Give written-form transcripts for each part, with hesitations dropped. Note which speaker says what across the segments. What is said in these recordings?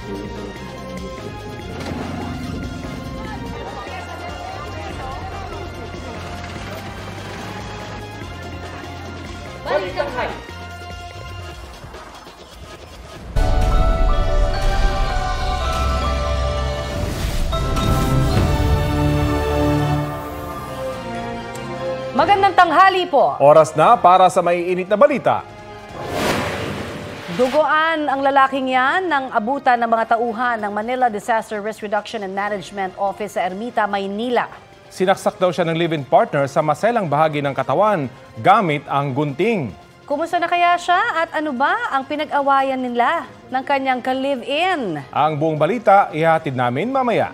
Speaker 1: Balitang High.
Speaker 2: Magandang tanghali po.
Speaker 3: Oras na para sa maiinit na balita.
Speaker 2: Duguan ang lalaking yan ng abutan ng mga tauhan ng Manila Disaster Risk Reduction and Management Office sa Ermita, Maynila.
Speaker 3: Sinaksak daw siya ng live-in partner sa maselang bahagi ng katawan gamit ang gunting.
Speaker 2: Kumusta na kaya siya at ano ba ang pinag-awayan nila ng kanyang ka-live-in?
Speaker 3: Ang buong balita ihatid namin mamaya.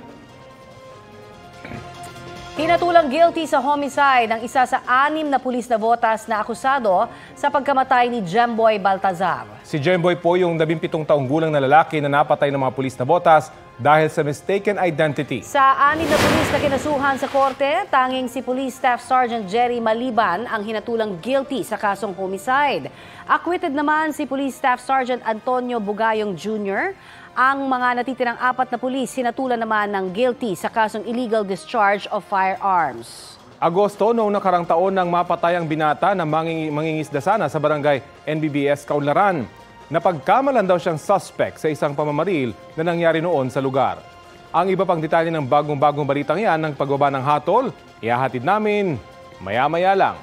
Speaker 2: Tinatulang guilty sa homicide ng isa sa 6 na pulis na botas na akusado sa pagkamatay ni Jemboy Baltazar.
Speaker 3: Si Jemboy po yung 17 taong gulang na lalaki na napatay ng mga pulis na botas dahil sa mistaken identity.
Speaker 2: Sa 6 na pulis na kinasuhan sa korte, tanging si Police Staff Sergeant Jerry Maliban ang hinatulang guilty sa kasong homicide. Acquitted naman si Police Staff Sergeant Antonio Bugayong Jr., ang mga natitirang 4 na pulis hinatulan naman ng guilty sa kasong illegal discharge of firearms.
Speaker 3: Agosto noong nakarang taon nang mapatay ang binata na mangingisda sana sa barangay NBBS Kaunlaran. Napagkamalan daw siyang suspect sa isang pamamaril na nangyari noon sa lugar. Ang iba pang detalye ng bagong-bagong balitang yan ng pagbaba ng hatol, ihahatid namin maya-maya lang.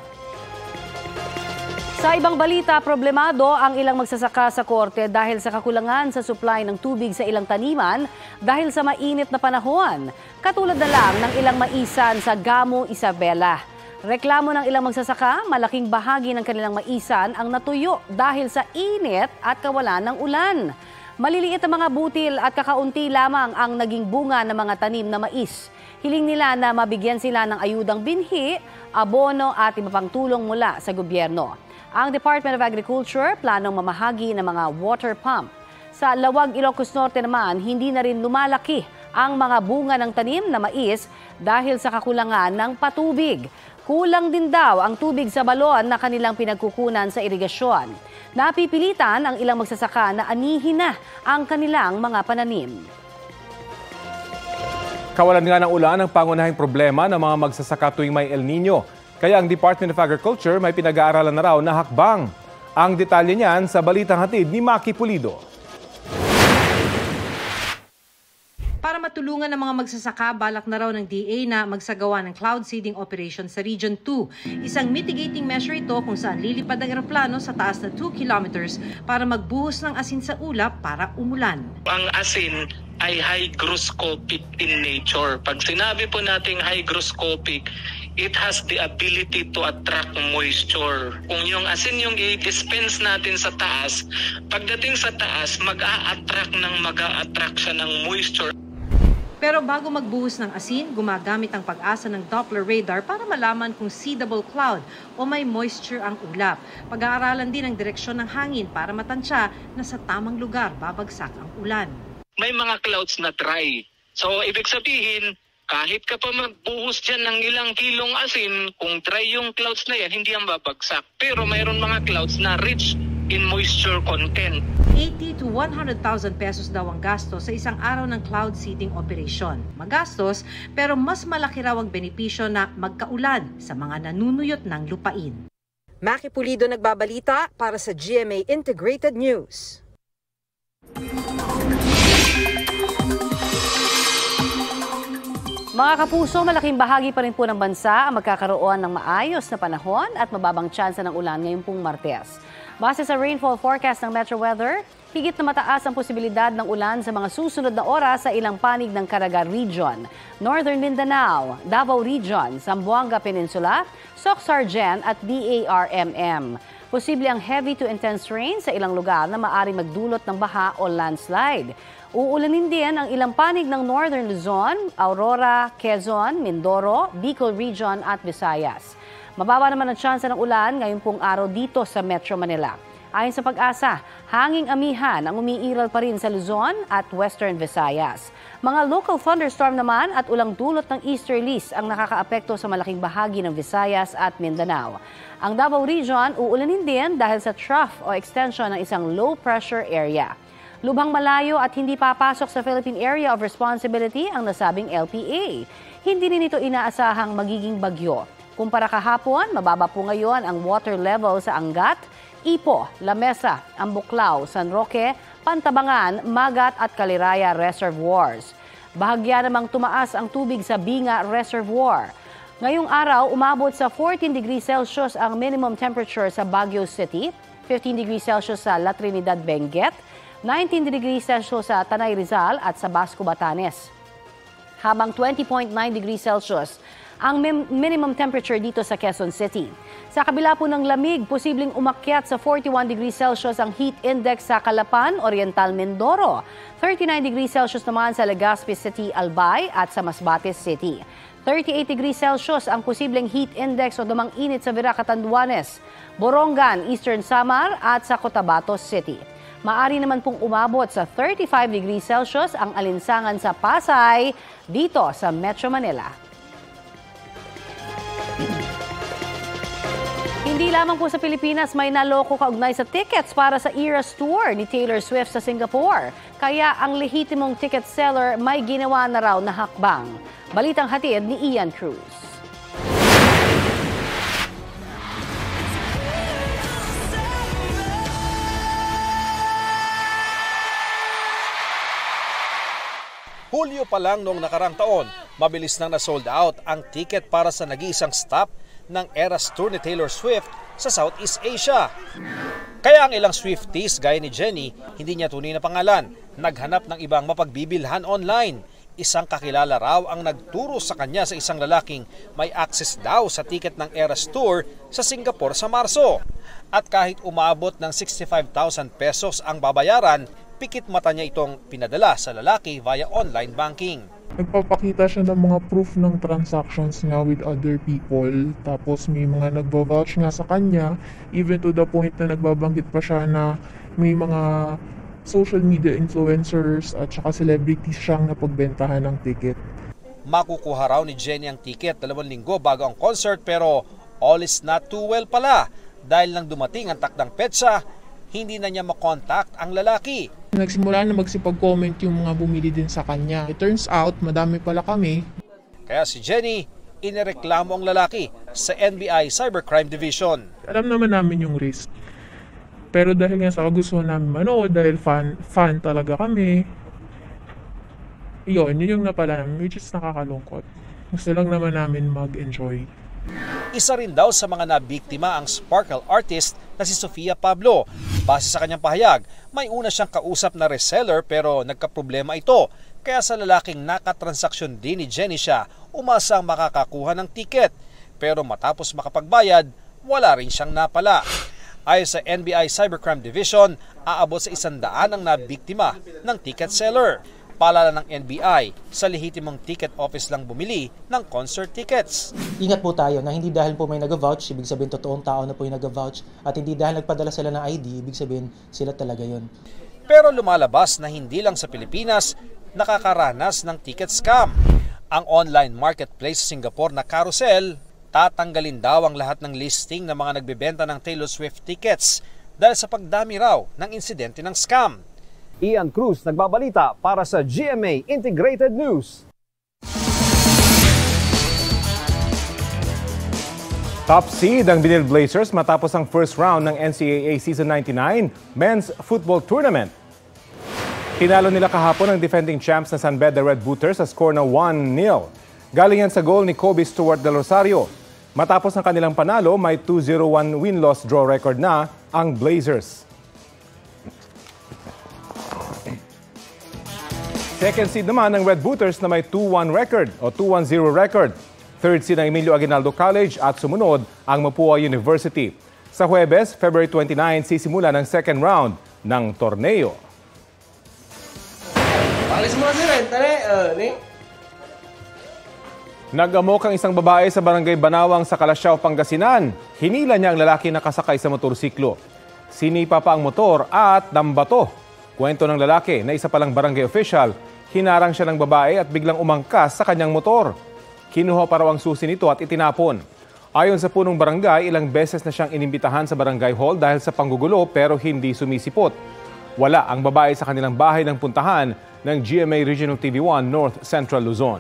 Speaker 2: Sa ibang balita, problemado ang ilang magsasaka sa korte dahil sa kakulangan sa supply ng tubig sa ilang taniman dahil sa mainit na panahon. Katulad na lang ng ilang maisan sa Gamo, Isabela. Reklamo ng ilang magsasaka, malaking bahagi ng kanilang maisan ang natuyo dahil sa init at kawalan ng ulan. Maliliit ang mga butil at kakaunti lamang ang naging bunga ng mga tanim na mais. Hiling nila na mabigyan sila ng ayudang binhi, abono at iba pang tulong mula sa gobyerno. Ang Department of Agriculture planong mamahagi ng mga water pump. Sa Lawag, Ilocos Norte naman, hindi na rin lumalaki ang mga bunga ng tanim na mais dahil sa kakulangan ng patubig. Kulang din daw ang tubig sa balon na kanilang pinagkukunan sa irigasyon. Napipilitan ang ilang magsasaka na anihin na ang kanilang mga pananim.
Speaker 3: Kawalan nga ng ulan ang pangunahing problema ng mga magsasaka tuwing may El Nino. Kaya ang Department of Agriculture may pinag-aaralan na raw na hakbang. Ang detalye niyan sa balitang hatid ni Maki Pulido.
Speaker 4: Para matulungan ng mga magsasaka, balak na raw ng DA na magsagawa ng cloud seeding operation sa Region 2. Isang mitigating measure ito kung saan lilipad ang eroplano sa taas na 2 kilometers para magbuhos ng asin sa ulap para umulan.
Speaker 5: Ang asin ay hygroscopic in nature. Pag sinabi po nating hygroscopic, it has the ability to attract moisture. Kung yung asin yung i-dispense natin sa taas, pagdating sa taas, mag-a-attract siya ng moisture.
Speaker 4: Pero bago magbuhos ng asin, gumagamit ang pag-asa ng Doppler radar para malaman kung seedable cloud o may moisture ang ulap. Pag-aaralan din ang direksyon ng hangin para matansya na sa tamang lugar babagsak ang ulan.
Speaker 5: May mga clouds na dry. So, ibig sabihin, kahit ka pa magbuhos dyan ng ilang kilong asin, kung dry yung clouds na yan, hindi yan babagsak. Pero mayroon mga clouds na rich in moisture content.
Speaker 4: 80 to 100,000 pesos daw ang gasto sa isang araw ng cloud seeding operation. Magastos, pero mas malaki raw ang benepisyo na magkaulan sa mga nanunuyot ng lupain.
Speaker 6: Maki Pulido nagbabalita para sa GMA Integrated News.
Speaker 2: Mga kapuso, malaking bahagi pa rin po ng bansa ang magkakaroon ng maayos na panahon at mababang tsansa ng ulan ngayong pong Martes. Base sa rainfall forecast ng Metro Weather, higit na mataas ang posibilidad ng ulan sa mga susunod na oras sa ilang panig ng Caraga Region, Northern Mindanao, Davao Region, Zamboanga Peninsula, Soc-Sargen at DARMM. Posible ang heavy to intense rain sa ilang lugar na maaaring magdulot ng baha o landslide. Uulanin din ang ilang panig ng Northern Luzon, Aurora, Quezon, Mindoro, Bicol Region at Visayas. Mababa naman ang tsansa ng ulan ngayong pong araw dito sa Metro Manila. Ayon sa Pag-asa, hanging amihan ang umiiral pa rin sa Luzon at Western Visayas. Mga local thunderstorm naman at ulang dulot ng easterlies ang nakakaapekto sa malaking bahagi ng Visayas at Mindanao. Ang Davao Region uulanin din dahil sa trough o extension ng isang low pressure area. Lubhang malayo at hindi papasok sa Philippine Area of Responsibility ang nasabing LPA. Hindi rin ito inaasahang magiging bagyo. Kumpara kahapon, mababa po ngayon ang water level sa Angat, Ipo, Lamesa, Ambuklao, San Roque, Pantabangan, Magat at Caliraya Reservoirs. Bahagya namang tumaas ang tubig sa Binga Reservoir. Ngayong araw, umabot sa 14 degrees Celsius ang minimum temperature sa Baguio City, 15 degrees Celsius sa La Trinidad, Benguet, 19 degrees Celsius sa Tanay Rizal at sa Basco, Batanes. Habang 20.9 degrees Celsius ang minimum temperature dito sa Quezon City. Sa kabila po ng lamig, posibleng umakyat sa 41 degrees Celsius ang heat index sa Calapan, Oriental Mindoro. 39 degrees Celsius naman sa Legazpi City, Albay at sa Masbate City. 38 degrees Celsius ang posibleng heat index o damang init sa Virac, Catanduanes, Borongan, Eastern Samar at sa Cotabato City. Maari naman pong umabot sa 35 degrees Celsius ang alinsangan sa Pasay dito sa Metro Manila. Hindi lamang po sa Pilipinas may naloko kaugnay sa tickets para sa Eras Tour ni Taylor Swift sa Singapore. Kaya ang lehitimong ticket seller may ginawa na raw na hakbang. Balitang hatid ni Ian Cruz.
Speaker 1: Hulyo pa lang noong nakarang taon, mabilis nang na-sold out ang ticket para sa nag-iisang stop ng Eras Tour ni Taylor Swift sa Southeast Asia. Kaya ang ilang Swifties gaya ni Jenny, hindi niya tunay na pangalan, naghanap ng ibang mapagbibilhan online. Isang kakilala raw ang nagturo sa kanya sa isang lalaking may access daw sa ticket ng Eras Tour sa Singapore sa Marso. At kahit umabot ng 65,000 pesos ang babayaran, pikit mata niya itong pinadala sa lalaki via online banking.
Speaker 7: Nagpapakita siya ng mga proof ng transactions niya with other people. Tapos may mga nagba-vouch nga sa kanya, even to the point na nagbabanggit pa siya na may mga social media influencers at saka celebrities siyang napagbentahan ng ticket.
Speaker 1: Makukuha raw ni Jenny ang ticket 2 linggo bago ang concert, pero all is not too well pala. Dahil nang dumating ang takdang petsa, hindi na niya makontakt ang lalaki.
Speaker 7: Nagsimula na magsipag-comment yung mga bumili din sa kanya. It turns out, madami pala kami.
Speaker 1: Kaya si Jenny, inireklamo ang lalaki sa NBI Cybercrime Division.
Speaker 7: Alam naman namin yung risk. Pero dahil nga sa kagustuhan namin manood, dahil fan talaga kami, yun yung napala namin, which is nakakalungkot. Gusto lang naman namin mag-enjoy.
Speaker 1: Isa rin daw sa mga nabiktima ang sparkle artist na si Sofia Pablo. Base sa kanyang pahayag, may una siyang kausap na reseller pero nagkaproblema ito. Kaya sa lalaking nakatransaksyon din ni Jenny siya, umasang makakakuha ng ticket. Pero matapos makapagbayad, wala rin siyang napala. Ayon sa NBI Cybercrime Division, aabot sa 100 ang nabiktima ng ticket seller. Paalala ng NBI, sa lehitimong ticket office lang bumili ng concert tickets.
Speaker 8: Ingat po tayo na hindi dahil po may nag-vouch, ibig sabihin totoong tao na po yung nag-vouch, at hindi dahil nagpadala sila ng ID, ibig sabihin sila talaga yun.
Speaker 1: Pero lumalabas na hindi lang sa Pilipinas nakakaranas ng ticket scam. Ang online marketplace sa Singapore na Carousel, tatanggalin daw ang lahat ng listing ng mga nagbebenta ng Taylor Swift tickets dahil sa pagdami raw ng insidente ng scam.
Speaker 9: Ian Cruz nagbabalita para sa GMA Integrated News.
Speaker 3: Top seed ang Binil Blazers matapos ang first round ng NCAA Season 99 Men's Football Tournament. Tinalo nila kahapon ang defending champs na San Beda Red Booters sa score na 1-0. Galing yan sa goal ni Kobe Stewart Del Rosario. Matapos ang kanilang panalo, may 2-0-1 win-loss draw record na ang Blazers. Second seed naman ng Red Booters na may 2-1 record o 2-1-0 record. Third seed ng Emilio Aguinaldo College at sumunod ang Mapua University. Sa Huwebes, February 29, sisimula ng second round ng torneo. Nag-amok ang isang babae sa barangay Banawang sa Calasiao, Pangasinan. Hinila niya ang lalaki na kasakay sa motorsiklo. Sinipa pa ang motor at nambato. Kwento ng lalaki na isa palang barangay official, hinarang siya ng babae at biglang umangkas sa kanyang motor. Kinuha pa raw ang susi nito at itinapon. Ayon sa punong barangay, ilang beses na siyang inimbitahan sa barangay hall dahil sa panggugulo pero hindi sumisipot. Wala ang babae sa kanilang bahay ng puntahan ng GMA Regional TV1 North Central Luzon.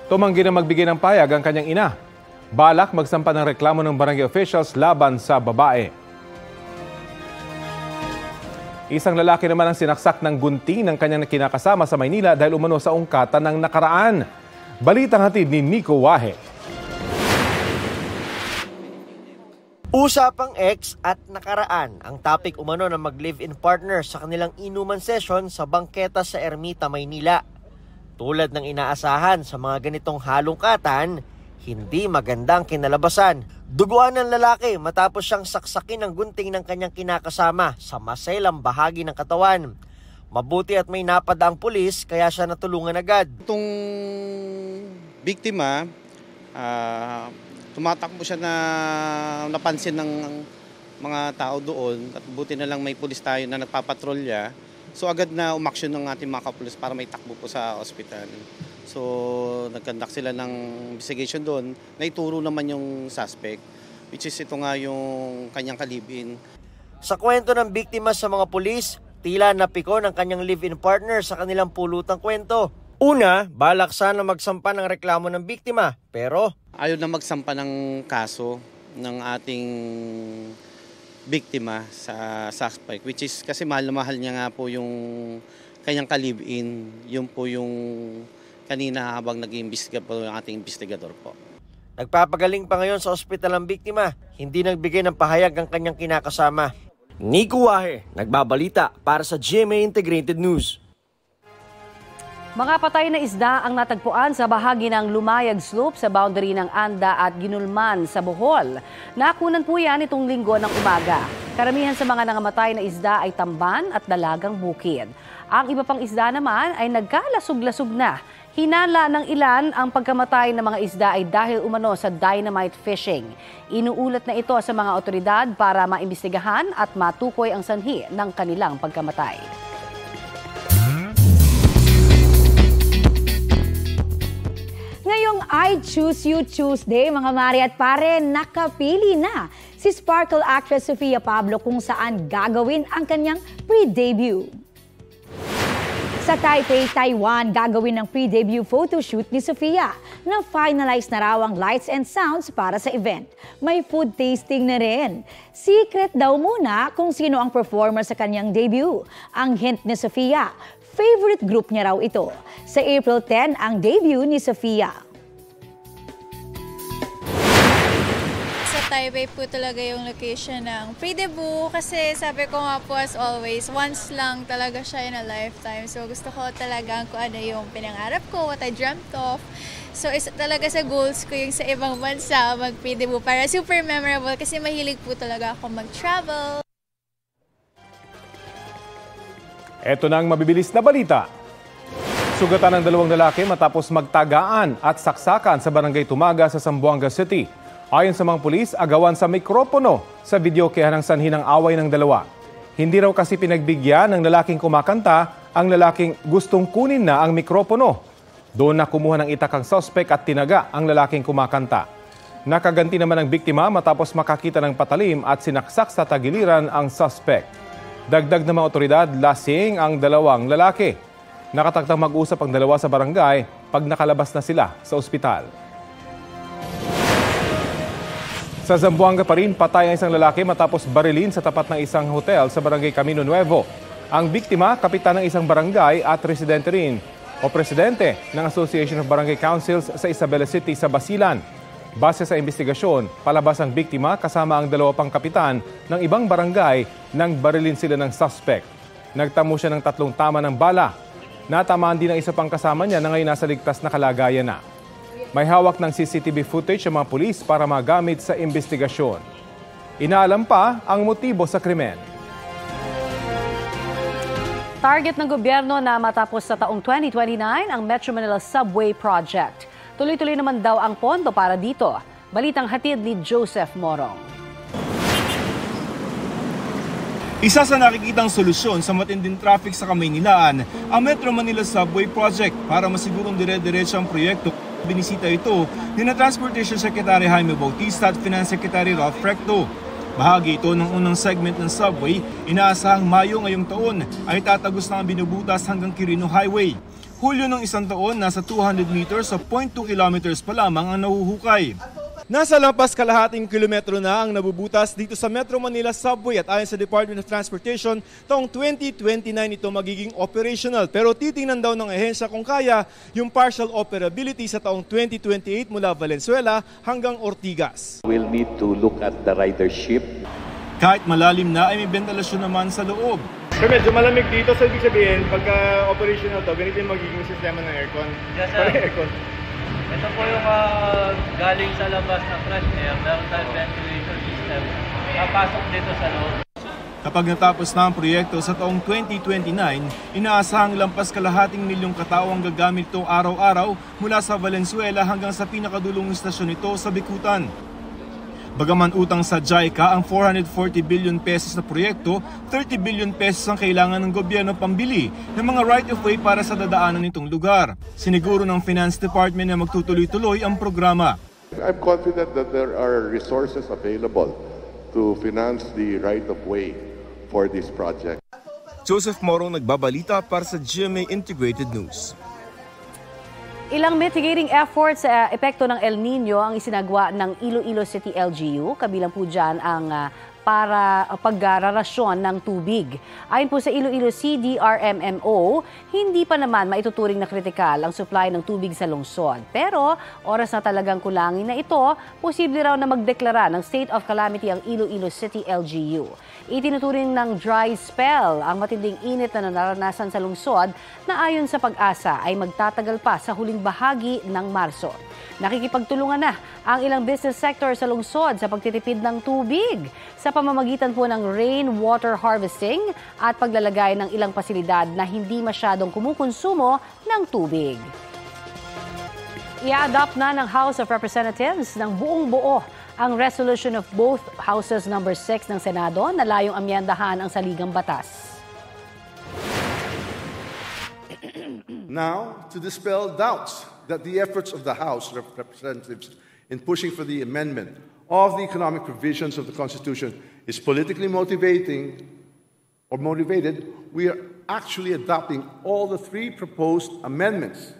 Speaker 3: Tumanggi na magbigay ng payag ang kanyang ina. Balak magsampa ng reklamo ng barangay officials laban sa babae. Isang lalaki naman ang sinaksak ng gunting ng kanyang kinakasama sa Maynila dahil umano sa ungkatan ng nakaraan. Balitang hatid ni Nico Wahe.
Speaker 10: Usapang ex at nakaraan ang topic umano ng mag-live-in partner sa kanilang inuman session sa bangketa sa Ermita, Maynila. Tulad ng inaasahan sa mga ganitong halungkatan, hindi magandang kinalabasan. Duguan ng lalaki matapos siyang saksakin ng gunting ng kanyang kinakasama sa maselang bahagi ng katawan. Mabuti at may napada ang pulis kaya siya natulungan agad.
Speaker 11: Itong biktima, tumatakbo siya na napansin ng mga tao doon at buti na lang may pulis tayo na nagpapatrolya. So agad na umaksyon ng ating mga kapulis para may takbo po sa ospital. So nag-conduct sila ng investigation doon. Naituro naman yung suspect, which is ito nga yung kanyang kalibin.
Speaker 10: Sa kwento ng biktima sa mga pulis, tila napiko ng kanyang live-in partner sa kanilang pulutang kwento. Una, balak sana magsampa ng reklamo ng biktima, pero
Speaker 11: ayaw na magsampa ng kaso ng ating biktima sa suspect, which is kasi mahal na mahal niya nga po yung kanyang kalibin. Yun po yung kanina habang nag-iimbestiga po yung ating investigador po.
Speaker 10: Nagpapagaling pa ngayon sa ospital ang biktima. Hindi nagbigay ng pahayag ang kanyang kinakasama. Nico Wahe, nagbabalita para sa GMA Integrated News.
Speaker 2: Mga patay na isda ang natagpuan sa bahagi ng Lumayag Slope sa boundary ng Anda at Ginulman sa Bohol. Nakunan po yan itong linggo ng umaga. Karamihan sa mga nangamatay na isda ay tamban at dalagang bukid. Ang iba pang isda naman ay nagkalasog-lasog na. Hinala ng ilan ang pagkamatay ng mga isda ay dahil umano sa dynamite fishing. Inuulat na ito sa mga otoridad para maimbestigahan at matukoy ang sanhi ng kanilang pagkamatay.
Speaker 12: Ngayong I Choose You Tuesday, mga mari at pare, nakapili na si Sparkle actress Sofia Pablo kung saan gagawin ang kanyang pre-debut. Sa Taipei, Taiwan, gagawin ng pre-debut photoshoot ni Sofia na finalize na raw ang lights and sounds para sa event. May food tasting na rin. Secret daw muna kung sino ang performer sa kanyang debut. Ang hint ni Sofia, favorite group niya raw ito. Sa April 10 ang debut ni Sofia.
Speaker 13: Taipei po talaga yung location ng pre-debut kasi sabi ko nga po as always, once lang talaga siya in a lifetime. So gusto ko talaga kung ano yung pinangarap ko, what I dreamt of. So isa talaga sa goals ko yung sa ibang bansa mag-pre-debut para super memorable kasi mahilig po talaga ako mag-travel.
Speaker 3: Ito na ang mabibilis na balita. Sugatan ng dalawang lalaki matapos magtagaan at saksakan sa barangay Tumaga sa Zamboanga City. Ayon sa mga pulis, agawan sa mikropono sa videokehan ng sanhi ng away ng dalawa. Hindi raw kasi pinagbigyan ng lalaking kumakanta ang lalaking gustong kunin na ang mikropono. Doon na kumuha ng itak ang suspect at tinaga ang lalaking kumakanta. Nakaganti naman ang biktima matapos makakita ng patalim at sinaksak sa tagiliran ang suspect. Dagdag ng mga otoridad, lasing ang dalawang lalaki. Nakataktang mag-usap ang dalawa sa barangay pag nakalabas na sila sa ospital. Sa Zamboanga pa rin, patay ang isang lalaki matapos barilin sa tapat ng isang hotel sa barangay Camino Nuevo. Ang biktima, kapitan ng isang barangay at residente rin o presidente ng Association of Barangay Councils sa Isabela City sa Basilan. Base sa investigasyon, palabas ang biktima kasama ang dalawa pang kapitan ng ibang barangay nang barilin sila ng suspect. Nagtamo siya ng 3 tama ng bala. Natamaan din ang isa pang kasama niya na ngayon nasa ligtas na kalagayan na. May hawak ng CCTV footage ang mga pulis para magamit sa investigasyon. Inaalam pa ang motibo sa krimen.
Speaker 2: Target ng gobyerno na matapos sa taong 2029 ang Metro Manila Subway Project. Tuloy-tuloy naman daw ang pondo para dito. Balitang hatid ni Joseph Morong.
Speaker 14: Isa sa nakikitang solusyon sa matinding traffic sa Kamaynilaan ang Metro Manila Subway Project para masigurong dire-diretso ang proyekto. Binisita ito ni na Transportation Secretary Jaime Bautista at Finance Secretary Ralph Recto. Bahagi ito ng unang segment ng subway, inaasahang Mayo ngayong taon ay tatagos na ang binubutas hanggang Quirino Highway. Hulyo ng isang taon, nasa 200 meters sa 0.2 kilometers pa lamang ang nahuhukay. Nasa lampas kalahating kilometro na ang nabubutas dito sa Metro Manila Subway at ayon sa Department of Transportation, taong 2029 ito magiging operational. Pero titingnan daw ng ahensya kung kaya yung partial operability sa taong 2028 mula Valenzuela hanggang Ortigas.
Speaker 15: We'll need to look at the ridership.
Speaker 14: Kahit malalim na ay may ventilasyon naman sa loob.
Speaker 16: Pero medyo malamig dito, so ibig sabihin, pagka operational to, ganito yung magiging sistema ng aircon.
Speaker 17: Yes, sir.
Speaker 16: Aircon.
Speaker 17: Ito po yung galing sa labas na fresh air, meron tayong ventilation system. Napasok dito sa loob.
Speaker 14: Kapag natapos na ang proyekto sa taong 2029, inaasahang lampas kalahating milyong katao ang gagamit ito araw-araw mula sa Valenzuela hanggang sa pinakadulong istasyon nito sa Bikutan. Bagaman utang sa JICA ang 440 billion pesos na proyekto, 30 billion pesos ang kailangan ng gobyerno pambili ng mga right-of-way para sa dadaanan nitong lugar. Siniguro ng Finance Department na magtutuloy-tuloy ang programa.
Speaker 18: I'm confident that there are resources available to finance the right-of-way for this project.
Speaker 14: Joseph Morong nagbabalita para sa GMA Integrated News.
Speaker 2: Ilang mitigating efforts sa epekto ng El Nino ang isinagawa ng Iloilo City LGU. Kabilang po dyan ang para paggararasyon ng tubig. Ayon po sa Iloilo CDRMMO, hindi pa naman maituturing na kritikal ang supply ng tubig sa lungsod. Pero oras na talagang kulangin na ito, posible raw na magdeklara ng state of calamity ang Iloilo City LGU. Itinuturing ng dry spell ang matinding init na naranasan sa lungsod na ayon sa Pag-asa ay magtatagal pa sa huling bahagi ng Marso. Nakikipagtulungan na ang ilang business sector sa lungsod sa pagtitipid ng tubig sa pamamagitan po ng rainwater harvesting at paglalagay ng ilang pasilidad na hindi masyadong kumukonsumo ng tubig. I-adopt na ng House of Representatives ng buong buo ang resolution of both houses number 6 ng Senado na layong amyendahan ang saligang batas.
Speaker 19: Now, to dispel doubts that the efforts of the House of Representatives in pushing for the amendment of the economic provisions of the Constitution is politically motivated, we are actually adopting all the three proposed amendments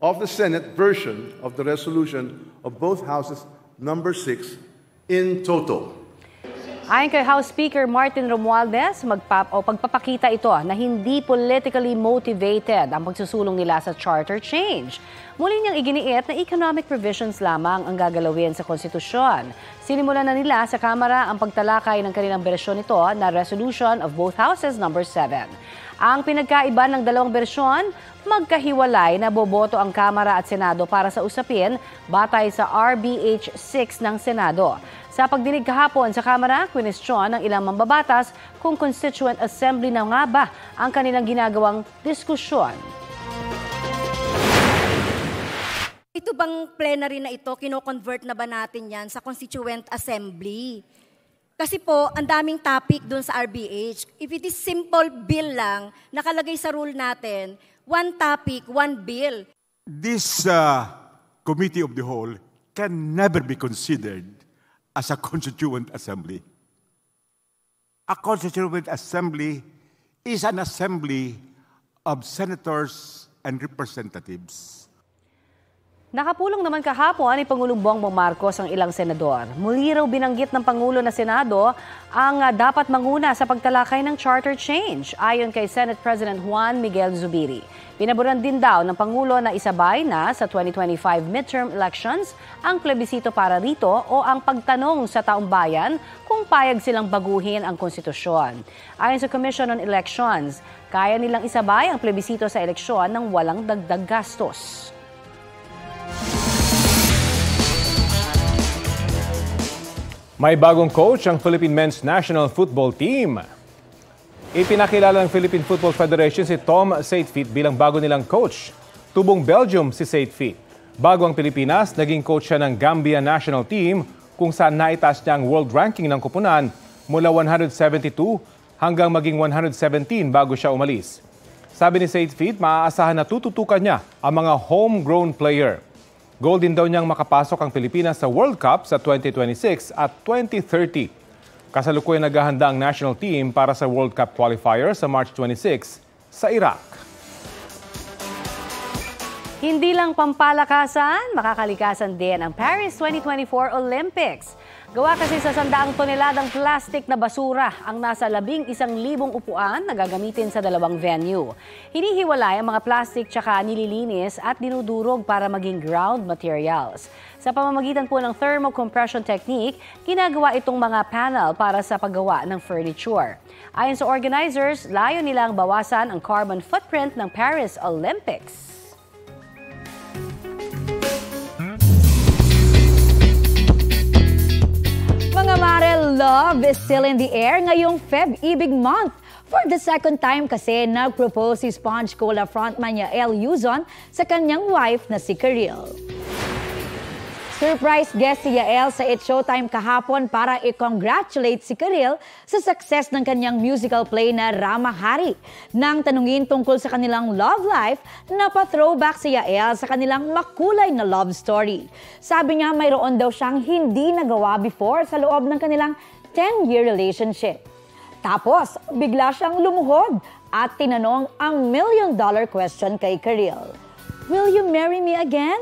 Speaker 19: of the Senate version of the resolution of both houses number 6 in total.
Speaker 2: Ayon kay House Speaker Martin Romualdez, pagpapakita ito na hindi politically motivated ang pagsusulong nila sa charter change. Muli niyang iginiit na economic provisions lamang ang gagalawin sa konstitusyon. Sinimulan na nila sa Kamara ang pagtalakay ng kanilang bersyon nito na resolution of both houses number 7. Ang pinagkaiba ng dalawang bersyon, magkahiwalay na boboto ang Kamara at Senado para sa usapin batay sa RBH 6 ng Senado. Sa pagdinig kahapon sa Kamara, kwinestyon ng ilang mambabatas kung Constituent Assembly na nga ba ang kanilang ginagawang diskusyon.
Speaker 20: Ito bang plenary na ito, kino-convert na ba natin yan sa Constituent Assembly? Kasi po, ang daming topic dun sa RBH. If it is simple bill lang, nakalagay sa rule natin, one topic, one bill.
Speaker 21: This Committee of the Whole can never be considered as a Constituent Assembly. A Constituent Assembly is an assembly of senators and representatives.
Speaker 2: Nakapulong naman kahapon ni Pangulong Bongbong Marcos ang ilang senador. Muli raw binanggit ng Pangulo na Senado ang dapat manguna sa pagtalakay ng charter change ayon kay Senate President Juan Miguel Zubiri. Pinaboran din daw ng Pangulo na isabay na sa 2025 midterm elections ang plebisito para rito o ang pagtanong sa taong bayan kung payag silang baguhin ang konstitusyon. Ayon sa Commission on Elections, kaya nilang isabay ang plebisito sa eleksyon ng walang dagdag gastos.
Speaker 3: May bagong coach ang Philippine Men's National Football Team. Ipinakilala ng Philippine Football Federation si Tom Saintfiet bilang bago nilang coach. Tubong Belgium si Saintfiet. Bago ang Pilipinas, naging coach siya ng Gambia National Team kung saan naitaas niya ang world ranking ng koponan mula 172 hanggang maging 117 bago siya umalis. Sabi ni Saintfiet, maaasahan na tututukan niya ang mga homegrown player. Goal din daw niyang makapasok ang Pilipinas sa World Cup sa 2026 at 2030. Kasalukuyan naghahanda ang national team para sa World Cup qualifier sa March 26 sa Iraq.
Speaker 2: Hindi lang pampalakasan, makakalikasan din ang Paris 2024 Olympics. Gawa kasi sa 100 toneladang plastic na basura ang nasa 11,000 upuan na gagamitin sa 2 venue. Hinihiwalay ang mga plastic tsaka nililinis at dinudurog para maging ground materials. Sa pamamagitan po ng thermocompression technique, ginagawa itong mga panel para sa paggawa ng furniture. Ayon sa organizers, layo nilang bawasan ang carbon footprint ng Paris Olympics.
Speaker 12: Mga mare, love is still in the air ngayong Feb-Ibig month. For the second time kasi nag-propose si Sponge Cola frontman Yael Yuzon sa kanyang wife na si Karil. Surprise guest si Yael sa It's Showtime kahapon para i-congratulate si Karil sa success ng kanyang musical play na Rama Hari. Nang tanungin tungkol sa kanilang love life, napa-throwback si Yael sa kanilang makulay na love story. Sabi niya mayroon daw siyang hindi nagawa before sa loob ng kanilang 10-year relationship. Tapos, bigla siyang lumuhod at tinanong ang million-dollar question kay Karil. Will you marry me again?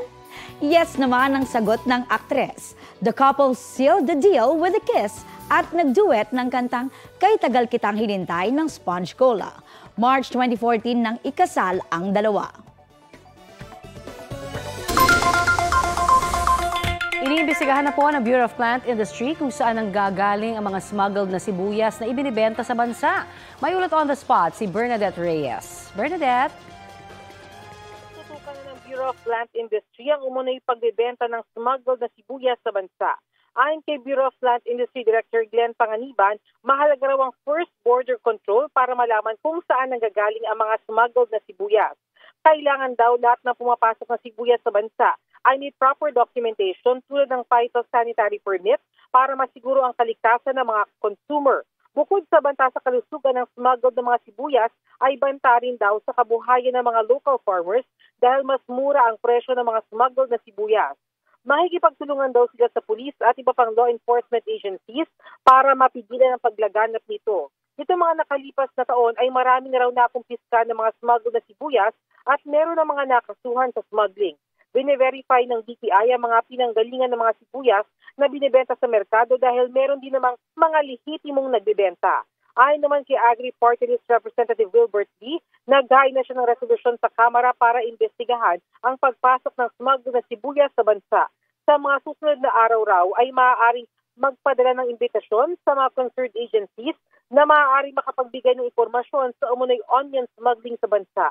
Speaker 12: Yes naman ang sagot ng aktres. The couple sealed the deal with a kiss at nagduet ng kantang Kay Tagal Kitang Hinintay ng Sponge Cola. March 2014 nang ikasal ang dalawa.
Speaker 2: Iniimbestigahan na po ng Bureau of Plant Industry kung saan ang gagaling ang mga smuggled na sibuyas na ibinibenta sa bansa. May ulat on the spot si Bernadette Reyes. Bernadette?
Speaker 5: Bureau of Plant Industry ang umunoy pagbebenta ng smuggled na sibuyas sa bansa. Ayon kay Bureau of Plant Industry Director Glenn Panganiban, mahalaga raw ang first border control para malaman kung saan nanggagaling ang mga smuggled na sibuyas. Kailangan daw lahat ng pumapasok na sibuyas sa bansa ay may proper documentation tulad ng phytosanitary permit para masiguro ang kaligtasan ng mga consumer. Bukod sa banta sa kalusugan ng smuggled na mga sibuyas, ay banta rin daw sa kabuhayan ng mga local farmers dahil mas mura ang presyo ng mga smuggled na sibuyas. Mahigipagtulungan daw sila sa pulis at iba pang law enforcement agencies para mapigilan ang paglaganap nito. Nito mga nakalipas na taon ay marami na raw nakumpiska ng mga smuggled na sibuyas at meron na mga nakasuhan sa smuggling. Bine-verify ng DTI ang mga pinanggalingan ng mga sibuyas na binibenta sa merkado dahil meron din namang mga lehitimong nagbebenta. Ayon naman kay Agri-Party List Representative Wilbert B., naghain na siya ng resolusyon sa Kamara para imbestigahan ang pagpasok ng smuggled na sibuyas sa bansa. Sa mga susunod na araw raw ay maaaring magpadala ng imbitasyon sa mga concerned agencies na maaaring makapagbigay ng impormasyon sa umunoy onion smuggling sa bansa.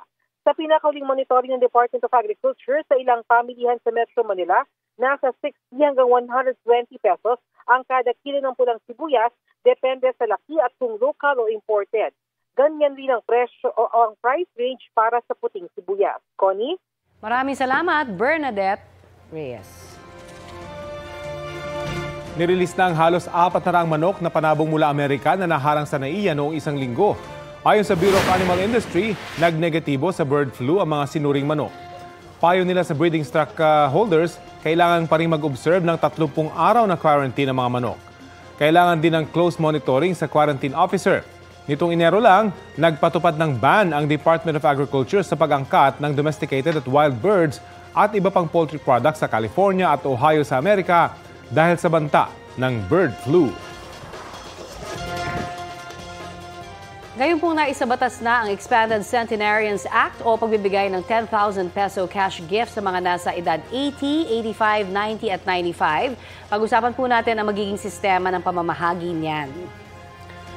Speaker 5: Sa pinakahuling monitoring ng Department of Agriculture sa ilang pamilihan sa Metro Manila, nasa 60 hanggang 120 pesos ang kada kilo ng pulang sibuyas, depende sa laki at kung local o imported. Ganyan din ang presyo o ang price range para sa puting sibuyas. Connie?
Speaker 2: Maraming salamat, Bernadette Reyes.
Speaker 3: Nirelease na ang halos 400 manok na panabong mula Amerika na naharang sa NAIA noong 1 linggo. Ayon sa Bureau of Animal Industry, nagnegatibo sa bird flu ang mga sinuring manok. Payo nila sa breeding stock holders, kailangan pa rin mag-observe ng 30 araw na quarantine ng mga manok. Kailangan din ng close monitoring sa quarantine officer. Nitong Enero lang, nagpatupad ng ban ang Department of Agriculture sa pag-angkat ng domesticated at wild birds at iba pang poultry products sa California at Ohio sa Amerika dahil sa banta ng bird flu.
Speaker 2: Ngayon pong naisabatas na ang Expanded Centenarians Act o pagbibigay ng 10,000 peso cash gift sa mga nasa edad 80, 85, 90 at 95. Pag-usapan po natin ang magiging sistema ng pamamahagi niyan.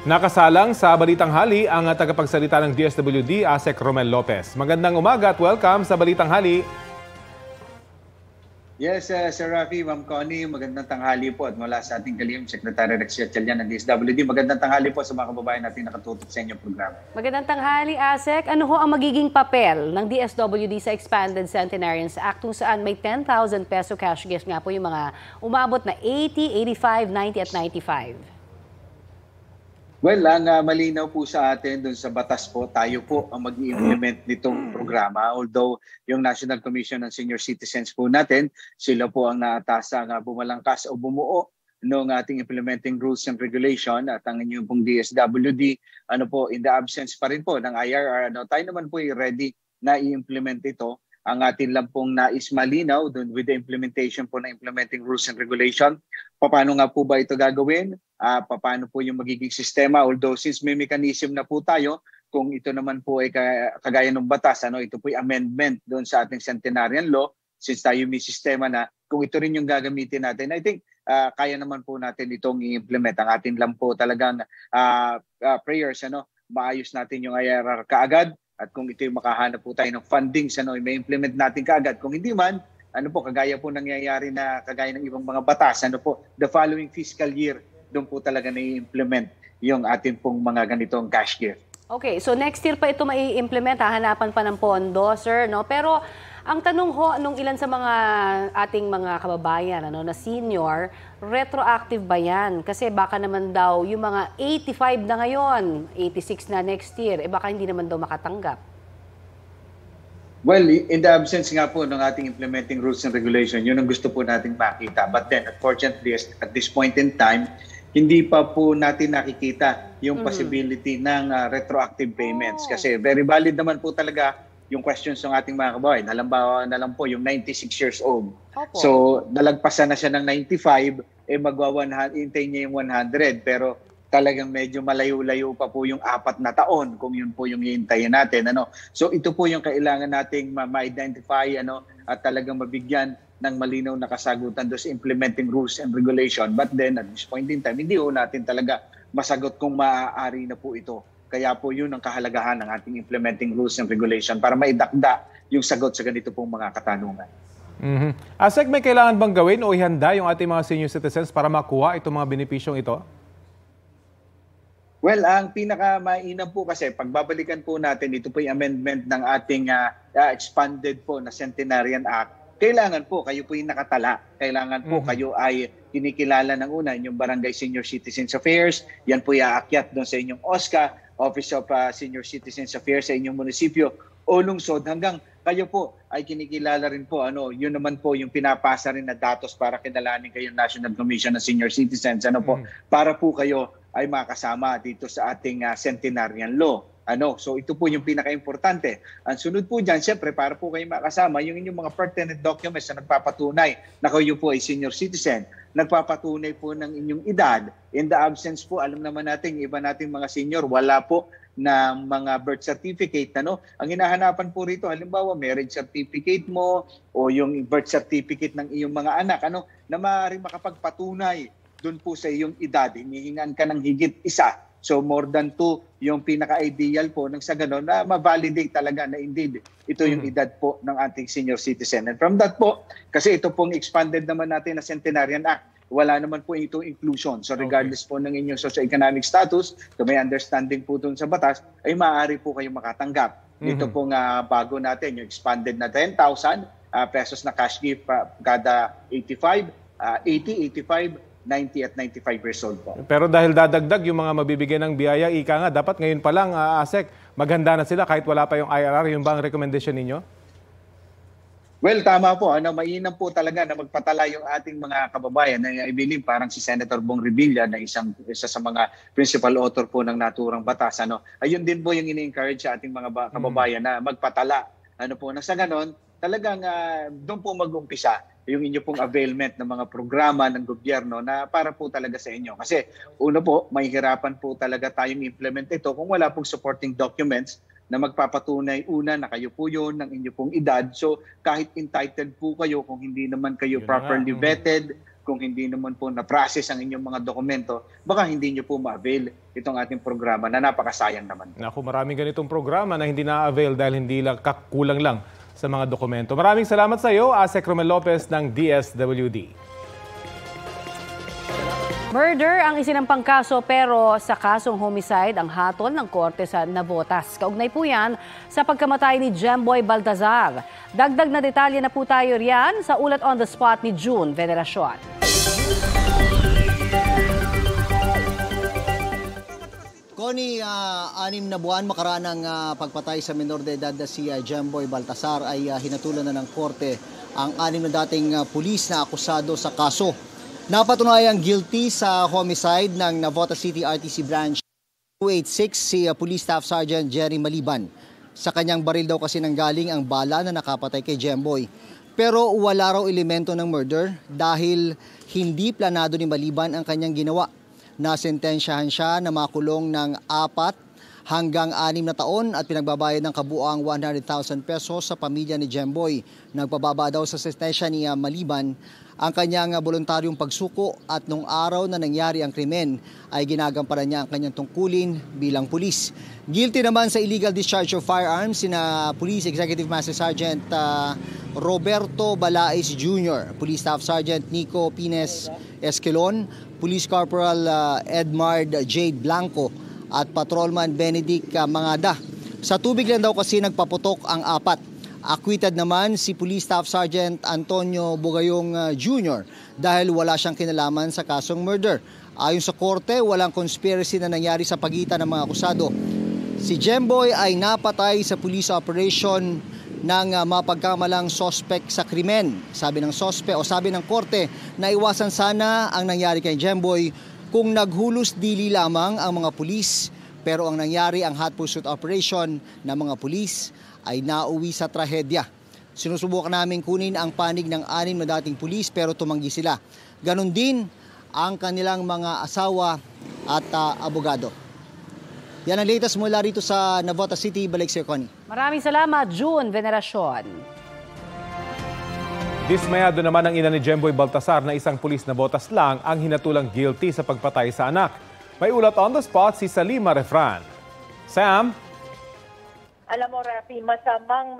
Speaker 3: Nakasalang sa Balitang Hali ang tagapagsalita ng DSWD, Asek Romel Lopez. Magandang umaga at welcome sa Balitang Hali.
Speaker 22: Yes, Sir Rafi, Ma'am Connie, magandang tanghali po at mula sa ating kalihim, Secretary Rex Gatchalian ng DSWD. Magandang tanghali po sa mga kababayan natin nakatutok sa inyong programa.
Speaker 2: Magandang tanghali, Asek. Ano ho ang magiging papel ng DSWD sa Expanded Centenarians Act kung saan may 10,000 peso cash gift nga po yung mga umabot na 80, 85, 90 at 95?
Speaker 22: Well, ang malinaw po sa atin doon sa batas po, tayo po ang mag-i-implement nitong programa. Although yung National Commission on Senior Citizens po natin, sila po ang naatasang bumalangkas o bumuo ng ating implementing rules and regulation at ang inyong pong DSWD, in the absence pa rin po ng IRR, tayo naman po ready na i-implement ito. Ang atin lang pong nais malinaw doon with the implementation po ng implementing rules and regulation. Paano nga po ba ito gagawin? Paano po yung magiging sistema? Although since may mechanism na po tayo, kung ito naman po ay kagaya ng batas, ito po ay amendment doon sa ating centenarian law, since tayo may sistema na, kung ito rin yung gagamitin natin, I think kaya naman po natin itong i-implement. Ang atin lang po talagang prayers, maayos natin yung IRR kaagad. At kung ito yung makahanap po tayo ng fundings, may implement natin kaagad. Kung hindi man, kagaya po nangyayari na kagaya ng ibang mga batas, the following fiscal year, doon po talaga na-implement yung atin pong mga ganitong cash gift.
Speaker 2: Okay, so next year pa ito mai-implement, hahanapan pa ng pondo, sir, no? Pero ang tanong ho, nung ilan sa mga ating mga kababayan na senior, retroactive ba yan? Kasi baka naman daw yung mga 85 na ngayon, 86 na next year, baka hindi naman daw makatanggap.
Speaker 22: Well, in the absence nga po ng ating implementing rules and regulation, yun ang gusto po nating makita. But then, unfortunately, at this point in time, hindi pa po natin nakikita yung possibility ng retroactive payments. Kasi very valid naman po talaga yung questions ng ating mga kababayan. Halimbawa na lang po yung 96 years old. Opo. So, nalagpasan na siya ng 95, hintayin niya yung 100. Pero talagang medyo malayo-layo pa po yung 4 na taon kung yun po yung hihintayin natin. So, ito po yung kailangan nating ma-identify at talagang mabigyan ng malinaw na kasagutan doon sa implementing rules and regulation. But then, at this point in time, hindi po natin talaga masagot kung maaari na po ito. Kaya po yun ang kahalagahan ng ating implementing rules and regulation para maidakda yung sagot sa ganito pong mga katanungan.
Speaker 3: ASEC, may kailangan bang gawin o ihanda yung ating mga senior citizens para makuha itong mga benepisyong ito?
Speaker 22: Well, ang pinakamainam po kasi, pagbabalikan po natin, ito po yung amendment ng ating expanded po na Centenarian Act. Kailangan po kayo po yung nakatala. Kailangan po kayo ay kinikilala ng una yung Barangay Senior Citizens Affairs. Yan po iaakyat doon sa inyong OSCA, Office of Senior Citizens Affairs sa inyong munisipyo o lungsod, hanggang kayo po ay kinikilala rin po, yun naman po yung pinapasa rin na datos para kinalanin kayo National Commission of Senior Citizens, para po kayo ay makasama dito sa ating Centenarian Law. So ito po yung pinaka-importante. Ang sunod po dyan, siyempre, para po kayo makasama, yung inyong mga pertinent documents na nagpapatunay na kayo po ay senior citizen, nagpapatunay po ng inyong edad. In the absence po, alam naman natin, iba nating mga senior, wala po na mga birth certificate. Ang hinahanapan po rito, halimbawa, marriage certificate mo o yung birth certificate ng iyong mga anak, na maaaring makapagpatunay doon po sa iyong edad. Hinihingan ka ng higit isa. So more than 2 yung pinaka-ideal po nang sa ganon na ma-validate talaga na indeed ito yung edad po ng ating senior citizen. And from that po, kasi ito pong expanded naman natin na Centenarian Act, wala naman po itong inclusion. So regardless po ng inyong socio-economic status, kung may understanding po dun sa batas, ay maaari po kayong makatanggap. Ito pong bago natin, yung expanded na 10,000 pesos na cash gift kada 85, 80, 85, 90 at 95 years old po.
Speaker 3: Pero dahil dadagdag yung mga mabibigyan ng biyaya, ika nga, dapat ngayon pa lang, ASEC, maghanda na sila kahit wala pa yung IRR. Yung ba ang recommendation ninyo?
Speaker 22: Well, tama po. Mainam po talaga na magpatala yung ating mga kababayan. I believe parang si Senator Bong Revilla na isa sa mga principal author po ng naturang batas. Ayun din po yung ini-encourage sa ating mga kababayan na magpatala. Na sa ganon, talagang doon po mag-umpisa yung inyo pong availment ng mga programa ng gobyerno na para po talaga sa inyo. Kasi uno po, mahihirapan po talaga tayong implement ito kung wala pong supporting documents na magpapatunay una na kayo po yun ng inyo pong edad. So kahit entitled po kayo, kung hindi naman kayo properly vetted, kung hindi naman po na-process ang inyong mga dokumento, baka hindi nyo po ma-avail itong ating programa na napakasayang naman.
Speaker 3: Naku, maraming ganitong programa na hindi na-avail dahil hindi lang kakulang lang sa mga dokumento. Maraming salamat sa iyo, ASEC Romel Lopez ng DSWD.
Speaker 2: Murder ang isinampang kaso pero sa kasong homicide ang hatol ng korte sa Navotas. Kaugnay po yan sa pagkamatay ni Jemboy Baltazar. Dagdag na detalye na po tayo riyan sa ulat on the spot ni June Veneracion.
Speaker 4: Connie, 6 na buwan makaraan ng pagpatay sa menor de edad na si Jemboy Baltazar ay hinatulan na ng korte ang 6 na dating pulis na akusado sa kaso. Napatunayang guilty sa homicide ng Navotas City RTC Branch 286 si Police Staff Sergeant Jerry Maliban. Sa kanyang baril daw kasi nanggaling ang bala na nakapatay kay Jemboy. Pero wala raw elemento ng murder dahil hindi planado ni Maliban ang kanyang ginawa. Nasentensyahan siya na makulong ng 4 hanggang 6 na taon at pinagbabayad ng kabuuang 100,000 pesos sa pamilya ni Jemboy. Nagpababa daw sa sentensya ni Maliban ang kanyang voluntaryong pagsuko at nung araw na nangyari ang krimen ay ginagampanan niya ang kanyang tungkulin bilang pulis. Guilty naman sa illegal discharge of firearms sina Police Executive Master Sergeant Roberto Balais Jr., Police Staff Sergeant Nico Pines Esquelon, Police Corporal Edmard Jade Blanco at Patrolman Benedict Mangada. Sa tubig lang daw kasi nagpaputok ang 4. Acquitted naman si Police Staff Sergeant Antonio Bugayong Jr. dahil wala siyang kinalaman sa kasong murder. Ayon sa korte, walang conspiracy na nangyari sa pagitan ng mga akusado. Si Jemboy ay napatay sa police operation ng mapagkamalang sospek sa krimen. Sabi ng korte, naiwasan sana ang nangyari kay Jemboy kung naghulos dili lamang ang mga pulis, pero ang nangyari ang hot pursuit operation ng mga pulis ay nauwi sa trahedya. Sinusubukan namin kunin ang panig ng 6 na dating pulis pero tumanggi sila. Ganon din ang kanilang mga asawa at abogado. Yan ang latest mula rito sa Navotas City. Balik sa Connie.
Speaker 2: Maraming salamat, June Veneracion.
Speaker 3: Dismayado naman ang ina ni Jemboy Baltasar na isang pulis na botas lang ang hinatulang guilty sa pagpatay sa anak. May ulat on the spot si Salima Refran. Sam?
Speaker 5: Alam mo, Rafi, masama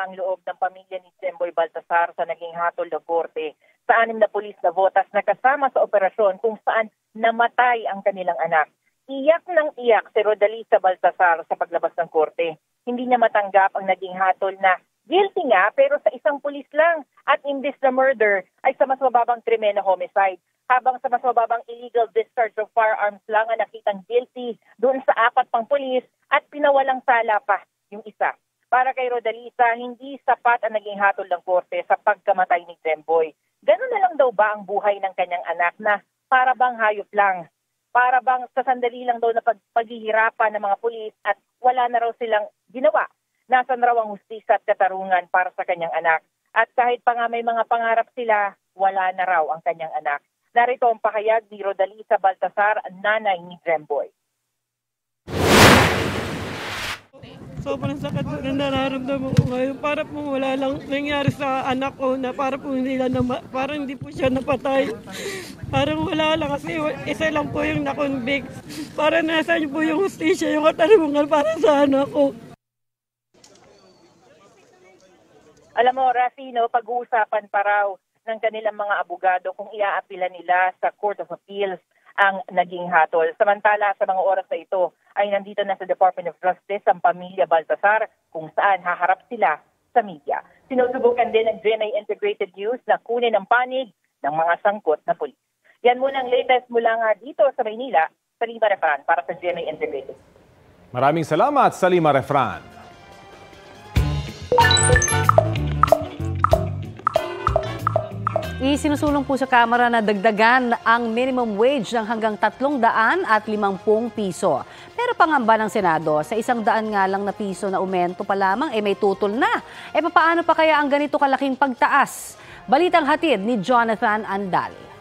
Speaker 5: ang loob ng pamilya ni Jemboy Baltasar sa naging hatol ng korte sa 6 na pulis na botas na kasama sa operasyon kung saan namatay ang kanilang anak. Iyak ng iyak si Rodalisa Baltasar sa paglabas ng korte. Hindi niya matanggap ang naging hatol na guilty nga pero sa isang pulis lang at imbis na murder ay sa mas mababang krimen na homicide. Habang sa mas mababang illegal discharge of firearms lang ang nakitang guilty doon sa 4 pang pulis at pinawalang sala pa yung isa. Para kay Rodalisa, hindi sapat ang naging hatol ng korte sa pagkamatay ni Jemboy. Ganun na lang daw ba ang buhay ng kanyang anak na para bang hayop lang? Para bang sa sandali lang daw na paghihirapan ng mga pulis at wala na raw silang ginawa? Nasaan raw ang hustisya at katarungan para sa kanyang anak? At kahit pa nga may mga pangarap sila, wala na raw ang kanyang anak. Narito ang pakayag ni Rodalisa Baltasar, nanay ni Jemboy.
Speaker 6: Sobrang sakit po na nararamdaman ko ngayon. Para po wala lang nangyari sa anak ko na para po parang hindi po siya napatay. Parang wala lang kasi isa lang po yung na-convict. Para nasa niyo po yung hustisya, yung katarungan para sa anak ko.
Speaker 5: Alam mo, Rafino, pag-uusapan pa raw ng kanilang mga abogado kung iaapila nila sa Court of Appeals ang naging hatol. Samantala, sa mga oras na ito ay nandito na sa Department of Justice ang pamilya Baltasar kung saan haharap sila sa media. Sinusubukan din ng GMA Integrated News na kunin ang panig ng mga sangkot na pulis. Yan muna ang latest mula nga dito sa Maynila, Salima Refran para sa GMA Integrated.
Speaker 3: Maraming salamat, Salima Refran.
Speaker 2: Isinusulong po sa Kamara na dagdagan ang minimum wage ng hanggang 350 piso. Pero pangamba ng Senado, sa 100 nga lang na piso na aumento pa lamang, may tutol na. Paano pa kaya ang ganito kalaking pagtaas? Balitang hatid ni Jonathan Andal.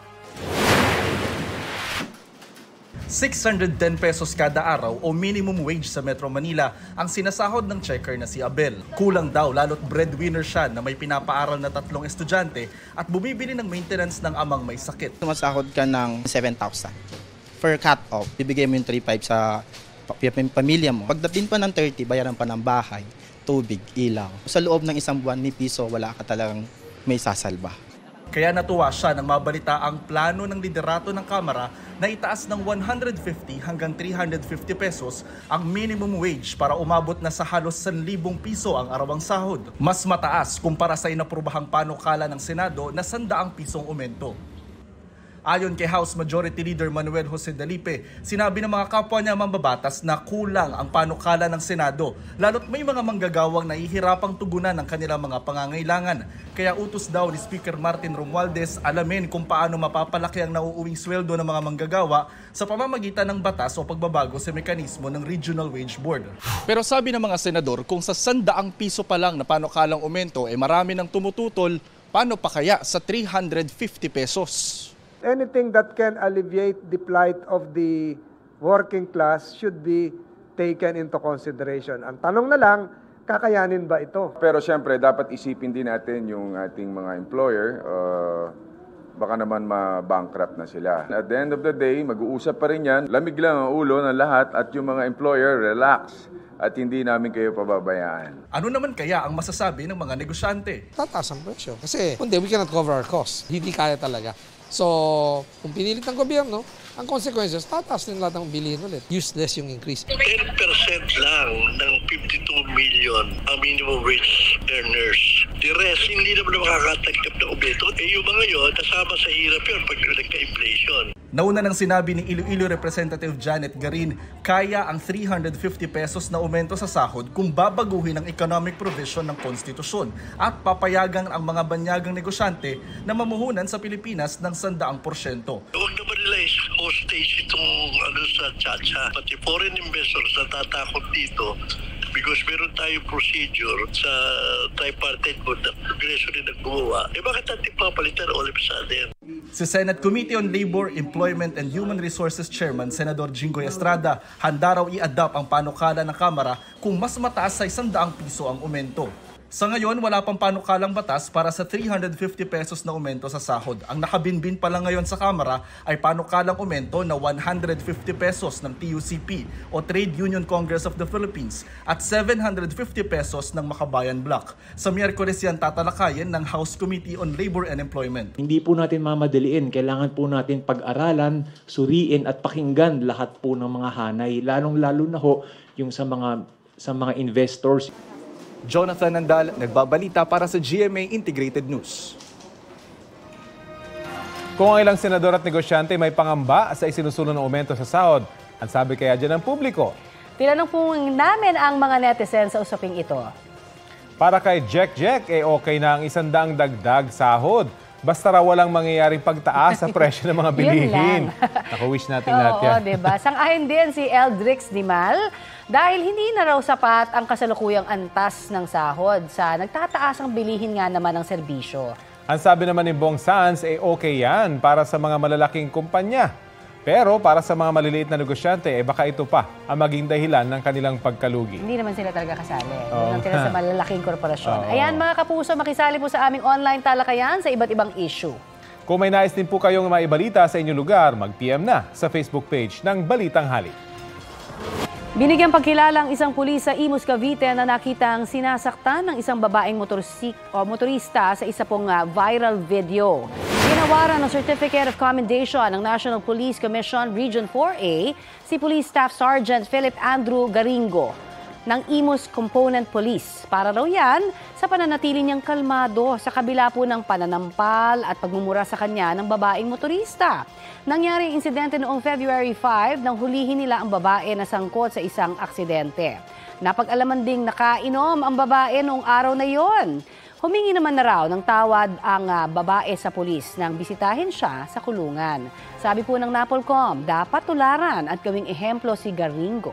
Speaker 7: 610 pesos kada araw o minimum wage sa Metro Manila ang sinasahod ng checker na si Abel. Kulang daw lalo't breadwinner siya na may pinapaaral na 3 estudyante at bumibili ng maintenance ng amang may sakit.
Speaker 23: Tumasahod ka ng 7,000. For cut-off, bibigay mo yung 3,500 sa pamilya mo. Pagdating pa ng 30, bayaran pa ng bahay, tubig, ilaw. Sa loob ng isang buwan, may piso, wala ka talagang may sasalba.
Speaker 7: Kaya natuwa siya nang mabalita ang plano ng liderato ng Kamara na itaas ng 150 hanggang 350 pesos ang minimum wage para umabot na sa halos 1,000 piso ang arawang sahod. Mas mataas kumpara sa inaprubahang panukala ng Senado na 100 pisong aumento. Ayon kay House Majority Leader Manuel Jose Dalipe, sinabi ng mga kapwa niya mambabatas na kulang ang panukala ng Senado, lalo't may mga manggagawang nahihirapang tugunan ng kanilang mga pangangailangan. Kaya utos daw ni Speaker Martin Romualdez alamin kung paano mapapalaki ang nauuwing sweldo ng mga manggagawa sa pamamagitan ng batas o pagbabago sa mekanismo ng Regional Wage Board. Pero sabi ng mga senador, kung sa 100 piso pa lang na panukalang aumento marami nang tumututol, paano pa kaya sa 350 pesos?
Speaker 1: Anything that can alleviate the plight of the working class should be taken into consideration. Ang tanong na lang, kakayanin ba ito?
Speaker 8: Pero siyempre, dapat isipin din natin yung ating mga employer. Baka naman ma-bankrupt na sila. At the end of the day, mag-uusap pa rin yan. Lamig lang ang ulo ng lahat at yung mga employer, relax. At hindi namin kayo pababayaan.
Speaker 7: Ano naman kaya ang masasabi ng mga negosyante?
Speaker 9: Tataas ang presyo. Kasi we cannot cover our costs. Hindi kaya talaga. So, kung pinilit ng gobyerno, ang consequences, tataas din lahat ng bilihin ulit. Useless yung increase.
Speaker 24: 10% lang ng 52 million ang minimum wage earners. The rest, hindi naman makakatanggap na aumento. Yung mga yun, kasama sa hirap yun pag nagka-inflation.
Speaker 7: Nauna nang sinabi ni Iloilo Representative Janet Garin, kaya ang 350 pesos na aumento sa sahod kung babaguhin ang economic provision ng konstitusyon at papayagan ang mga banyagang negosyante na mamuhunan sa Pilipinas ng 100%.
Speaker 24: Huwag naman nila hostage itong sa Chacha. Pati foreign investors natatakot dito because meron tayong procedure sa tripartite board na Kongreso rin nagbuwa. Bakit natin papalitan all of a sudden?
Speaker 7: Si Senate Committee on Labor, Employment and Human Resources Chairman Senador Jinggoy Estrada, handa raw i-adapt ang panukala ng Kamara kung mas mataas sa 100 piso ang aumento. Sa ngayon, wala pang panukalang batas para sa 350 pesos na aumento sa sahod. Ang nakabinbin pa lang ngayon sa Kamara ay panukalang aumento na 150 pesos ng TUCP o Trade Union Congress of the Philippines at 750 pesos ng Makabayan Bloc. Sa Miyerkules yan tatalakayin ng House Committee on Labor and Employment.
Speaker 25: Hindi po natin mamadaliin. Kailangan po natin pag-aralan, suriin at pakinggan lahat po ng mga hanay, lalong-lalo na ho yung sa mga investors.
Speaker 7: Jonathan Nandal, nagbabalita para sa GMA Integrated News.
Speaker 3: Kung ang ilang senador at negosyante may pangamba sa isinusulong na aumento sa sahod, ang sabi kaya dyan ng publiko.
Speaker 2: Tinanong po namin ang mga netizen sa usaping ito.
Speaker 3: Para kay Jack, okay na ang 100 dagdag sahod. Basta raw walang mangyayaring pagtaas sa presyo ng mga bilihin. Naku-wish natin lahat yan.
Speaker 2: Oo, diba? Sang-ayon din si Eldrix Dimal dahil hindi na raw sapat ang kasalukuyang antas ng sahod sa nagtataas ang bilihin nga naman ng serbisyo.
Speaker 3: Ang sabi naman ni Bong Sans, okay yan para sa mga malalaking kumpanya. Pero para sa mga maliliit na negosyante, baka ito pa ang maging dahilan ng kanilang pagkalugi.
Speaker 2: Hindi naman sila talaga kasali. Doon lang sila sa malalaking korporasyon. Ayan mga kapuso, makisali po sa aming online talakayan sa iba't ibang issue.
Speaker 3: Kung may nais din po kayong maibalita sa inyong lugar, mag-PM na sa Facebook page ng Balitang Halik.
Speaker 2: Binigyang pagkilala ang isang pulis sa Imus, Cavite na nakitang sinasaktan ng isang babaeng motorista sa isa pong viral video. Ginawaran ng Certificate of Commendation ng National Police Commission Region 4A si Police Staff Sergeant Philip Andrew Garingo ng Imus Component Police. Para raw yan sa pananatili niyang kalmado sa kabila po ng pananampal at pagmumura sa kanya ng babaeng motorista. Nangyari ang insidente noong February 5 nang hulihin nila ang babae na sangkot sa isang aksidente. Napag-alaman ding nakainom ang babae noong araw na yon. Humingi naman na raw ng tawad ang babae sa pulis nang bisitahin siya sa kulungan. Sabi po ng NAPOLCOM, dapat tularan at gawing ehemplo si Garingo.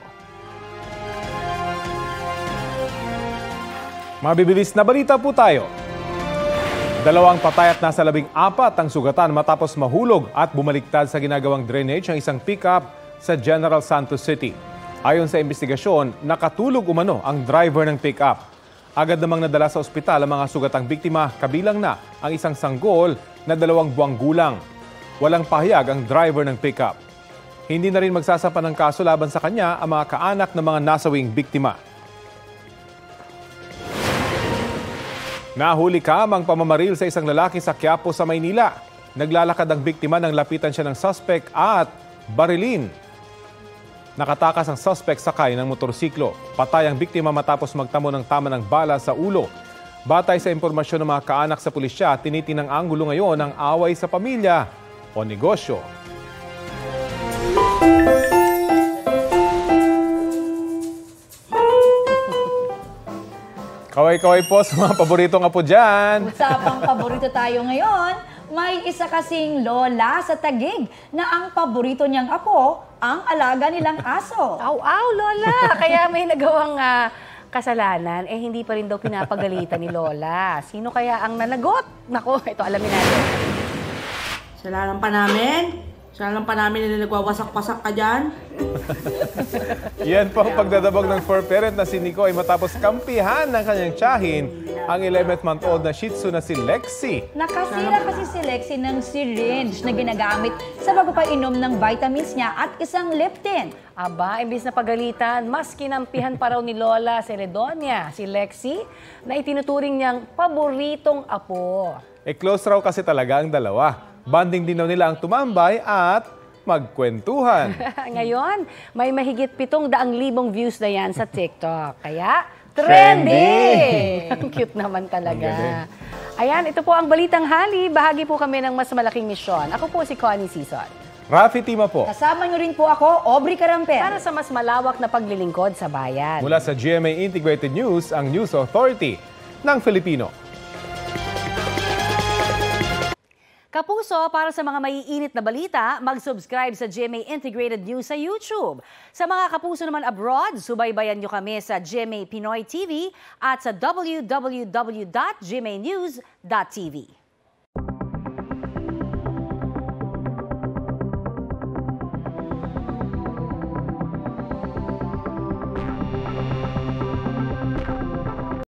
Speaker 3: Mabibilis na balita po tayo. 2 patay at nasa 14 ang sugatan matapos mahulog at bumaliktad sa ginagawang drainage ang isang pickup sa General Santos City. Ayon sa investigasyon, nakatulog umano ang driver ng pickup. Agad namang nadala sa ospital ang mga sugatang biktima, kabilang na ang isang sanggol na 2 buwang gulang. Walang pahayag ang driver ng pickup. Hindi na rin magsasampa ng kaso laban sa kanya ang mga kaanak ng mga nasawing biktima. Nahuli kamang pamamaril sa isang lalaki sa Quiapo sa Maynila. Naglalakad ang biktima nang lapitan siya ng suspect at barilin. Nakatakas ang suspect sakay ng motorsiklo. Patay ang biktima matapos magtamo ng tama ng bala sa ulo. Batay sa impormasyon ng mga kaanak sa pulisya, tinitinang anggulo ngayon ang away sa pamilya o negosyo. Kaway-kaway po sa mga paboritong apo dyan.
Speaker 12: Usapang paborito tayo ngayon, may isa kasing lola sa Taguig na ang paborito niyang apo, ang alaga nilang aso.
Speaker 2: Aw, lola! Kaya may nagawang kasalanan, hindi pa rin daw pinapagalitan ni lola. Sino kaya ang nanagot? Nako, ito alamin natin.
Speaker 10: Salalang pa namin na nagwawasak-wasak ka dyan.
Speaker 3: Yan po ang pagdadabog ng fur parent na si Nico ay matapos kampihan ng kanyang tiyahin ang 11th-month-old na Shih Tzu na si Lexi.
Speaker 12: Nakasira kasi si Lexi ng syringe na ginagamit sa pagpapainom ng vitamins niya at isang lip tint.
Speaker 2: Aba, imbis na pagalitan, mas kinampihan pa raw ni Lola Ceredonia, si Lexi, na itinuturing niyang paboritong apo.
Speaker 3: Close raw kasi talaga ang dalawa. Banding din daw nila ang tumambay at magkwentuhan.
Speaker 2: Ngayon, may mahigit 700,000 views na yan sa TikTok. Kaya, trending! Ang cute naman talaga. Ayan, ito po ang Balitang Hali. Bahagi po kami ng mas malaking misyon. Ako po si Connie Sison.
Speaker 3: Rafi Tima po.
Speaker 12: Kasama niyo rin po ako, Aubrey Carampen.
Speaker 2: Para sa mas malawak na paglilingkod sa bayan.
Speaker 3: Mula sa GMA Integrated News, ang News Authority ng Filipino.
Speaker 2: Kapuso, para sa mga maiinit na balita, mag-subscribe sa GMA Integrated News sa YouTube. Sa mga kapuso naman abroad, subaybayan nyo kami sa GMA Pinoy TV at sa www.gmanews.tv.